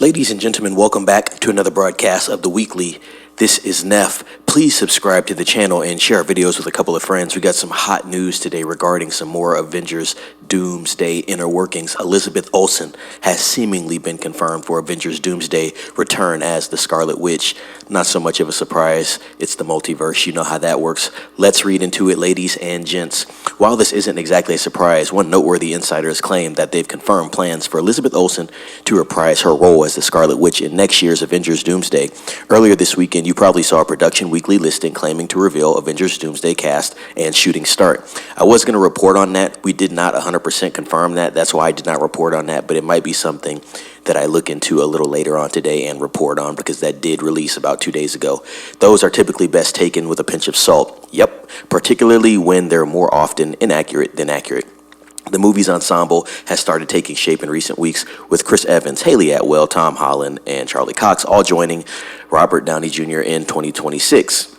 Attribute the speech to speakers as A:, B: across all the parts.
A: Ladies and gentlemen, welcome back to another broadcast of The Weekly. This is Neff. Please subscribe to the channel and share our videos with a couple of friends. We got some hot news today regarding some more Avengers Doomsday inner workings. Elizabeth Olsen has seemingly been confirmed for Avengers Doomsday return as the Scarlet Witch. Not so much of a surprise. It's the multiverse. You know how that works. Let's read into it, ladies and gents. While this isn't exactly a surprise, one noteworthy insider has claimed that they've confirmed plans for Elizabeth Olsen to reprise her role as the Scarlet Witch in next year's Avengers Doomsday. Earlier this weekend, you probably saw a production weekly listing claiming to reveal Avengers Doomsday cast and shooting start. I was going to report on that. We did not 100% confirm that. That's why I did not report on that, but it might be something that I look into a little later on today and report on, because that did release about 2 days ago. Those are typically best taken with a pinch of salt. Yep, particularly when they're more often inaccurate than accurate. The movie's ensemble has started taking shape in recent weeks, with Chris Evans, Haley Atwell, Tom Holland, and Charlie Cox all joining Robert Downey Jr. in 2026.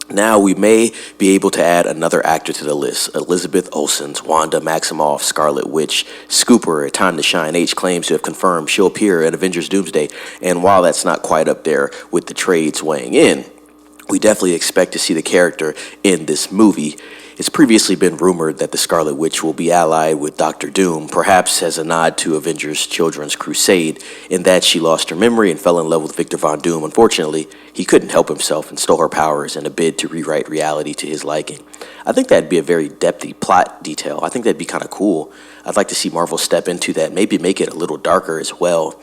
A: Now we may be able to add another actor to the list. Elizabeth Olsen's Wanda Maximoff, Scarlet Witch, Scooper, Time to Shine H claims to have confirmed she'll appear at Avengers Doomsday, and while that's not quite up there with the trades weighing in, we definitely expect to see the character in this movie. It's previously been rumored that the Scarlet Witch will be allied with Dr. Doom, perhaps as a nod to Avengers Children's Crusade, in that she lost her memory and fell in love with Victor Von Doom. Unfortunately, he couldn't help himself and stole her powers in a bid to rewrite reality to his liking. I think that'd be a very depthy plot detail. I think that'd be kind of cool. I'd like to see Marvel step into that, maybe make it a little darker as well.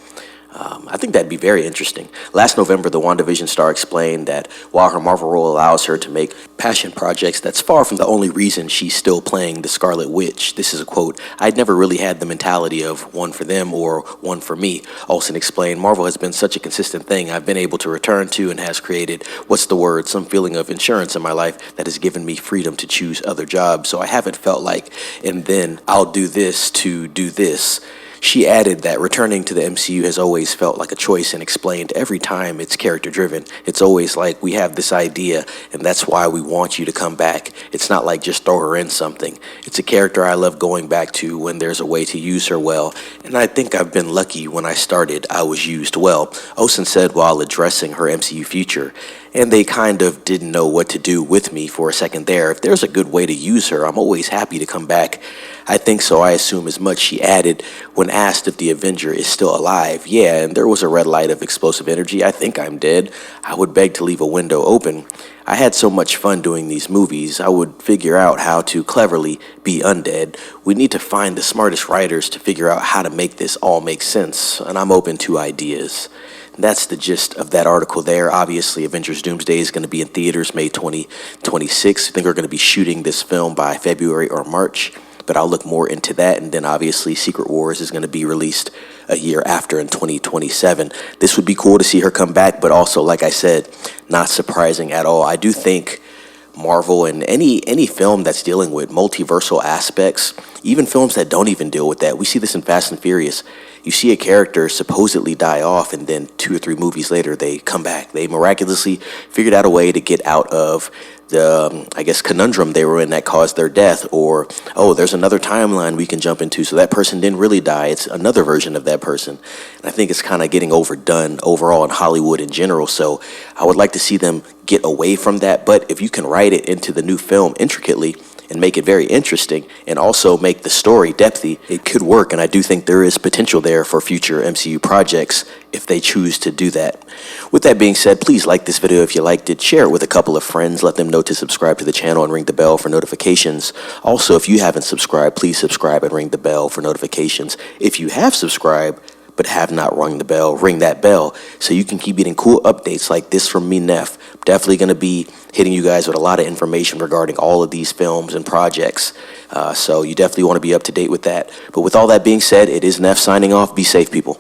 A: I think that'd be very interesting. Last November, the WandaVision star explained that while her Marvel role allows her to make passion projects, that's far from the only reason she's still playing the Scarlet Witch. This is a quote: "I'd never really had the mentality of one for them or one for me." Olsen explained, "Marvel has been such a consistent thing I've been able to return to, and has created, some feeling of insurance in my life that has given me freedom to choose other jobs. So I haven't felt like, and then I'll do this to do this." She added that returning to the MCU has always felt like a choice, and explained every time it's character-driven. It's always like, we have this idea, and that's why we want you to come back. It's not like just throw her in something. It's a character I love going back to when there's a way to use her well, and I think I've been lucky when I started, I was used well, Olsen said while addressing her MCU future. And they kind of didn't know what to do with me for a second there. If there's a good way to use her, I'm always happy to come back. I think so, I assume as much. She added, when asked if the Avenger is still alive, "Yeah, and there was a red light of explosive energy. I think I'm dead. I would beg to leave a window open. I had so much fun doing these movies. I would figure out how to cleverly be undead. We need to find the smartest writers to figure out how to make this all make sense, and I'm open to ideas." That's the gist of that article there. Obviously, Avengers Doomsday is going to be in theaters May 2026. I think we're going to be shooting this film by February or March, but I'll look more into that. And then obviously Secret Wars is going to be released a year after in 2027. This would be cool to see her come back, but also, like I said, not surprising at all. I do think Marvel and any film that's dealing with multiversal aspects, even films that don't even deal with that. We see this in Fast and Furious. You see a character supposedly die off, and then 2 or 3 movies later, they come back. They miraculously figured out a way to get out of the, conundrum they were in that caused their death. Or, oh, there's another timeline we can jump into, so that person didn't really die. It's another version of that person. And I think it's kind of getting overdone overall in Hollywood in general. So I would like to see them get away from that. But if you can write it into the new film intricately, and make it very interesting, and also make the story depthy, it could work. And I do think there is potential there for future MCU projects if they choose to do that. With that being said, please like this video if you liked it, share it with a couple of friends, let them know to subscribe to the channel and ring the bell for notifications. Also, if you haven't subscribed, please subscribe and ring the bell for notifications. If you have subscribed but have not rung the bell, ring that bell so you can keep getting cool updates like this from me, Neff. Definitely going to be hitting you guys with a lot of information regarding all of these films and projects. So you definitely want to be up to date with that. But with all that being said, it is Neff signing off. Be safe, people.